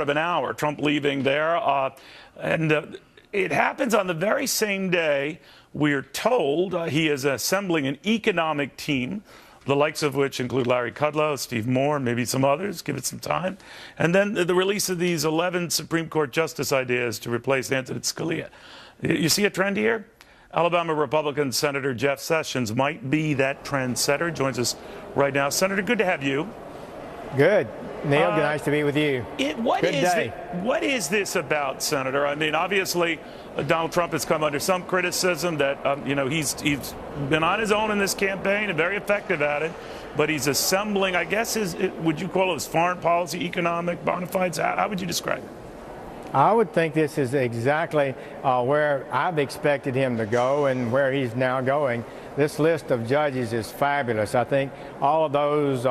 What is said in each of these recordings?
of an hour, Trump leaving there. It happens on the very same day we're told he is assembling an economic team, the likes of which include Larry Kudlow, Steve Moore, and maybe some others. Give it some time. And then the release of these 11 Supreme Court justice ideas to replace Antonin Scalia. You see a trend here? Alabama Republican Senator Jeff Sessions might be that trendsetter. Joins us right now. Senator, good to have you. Good. Neil, nice to be with you. What is this about, Senator? I mean, obviously, Donald Trump has come under some criticism that, he's been on his own in this campaign and very effective at it, but he's assembling, I guess, would you call it his foreign policy, economic bona fides? How would you describe it? I would think this is exactly where I've expected him to go and where he's now going. This list of judges is fabulous. I think all of those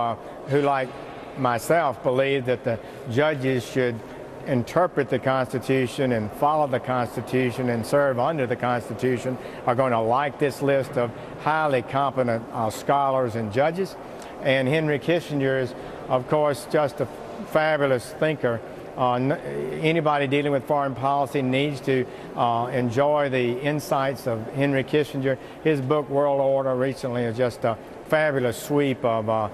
who, like myself, believe that the judges should interpret the Constitution and follow the Constitution and serve under the Constitution are going to like this list of highly competent scholars and judges. And Henry Kissinger is, of course, just a fabulous thinker. Anybody dealing with foreign policy needs to enjoy the insights of Henry Kissinger. His book, World Order, recently is just a fabulous sweep of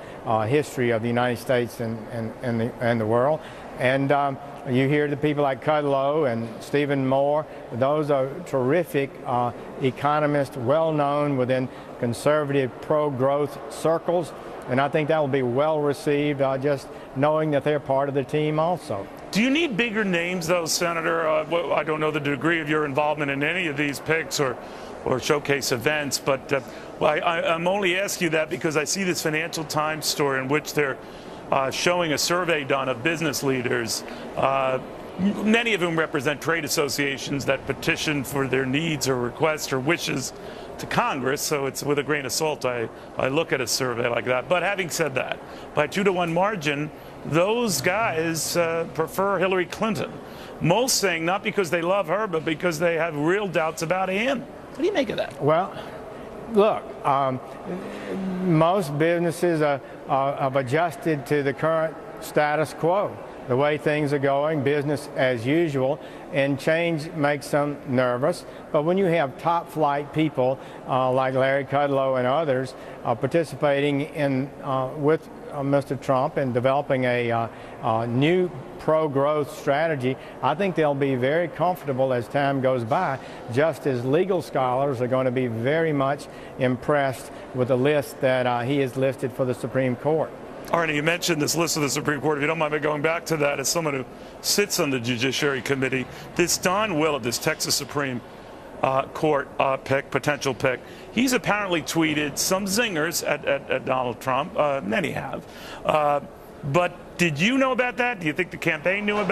history of the United States and the world. And you hear the people like Kudlow and Stephen Moore. Those are terrific economists, well known within conservative pro-growth circles. And I think that will be well received, just knowing that they're part of the team also. Do you need bigger names, though, Senator? I don't know the degree of your involvement in any of these picks or showcase events, but I'm only asking you that because I see this Financial Times story in which they're showing a survey done of business leaders, many of whom represent trade associations that petition for their needs or requests or wishes to Congress, so it's with a grain of salt I look at a survey like that. But having said that, by 2-to-1 margin, those guys prefer Hillary Clinton. Most saying not because they love her, but because they have real doubts about him. What do you make of that? Well, look, most businesses have adjusted to the current status quo. The way things are going, business as usual, and change makes them nervous. But when you have top flight people like Larry Kudlow and others participating in with Mr. Trump and developing a new pro-growth strategy, I think they'll be very comfortable as time goes by, just as legal scholars are going to be very much impressed with the list that he has listed for the Supreme Court. Arnie, you mentioned this list of the Supreme Court. If you don't mind me going back to that, as someone who sits on the Judiciary Committee, this Don Willett, this Texas Supreme Court potential pick, he's apparently tweeted some zingers at Donald Trump. Many have. But did you know about that? Do you think the campaign knew about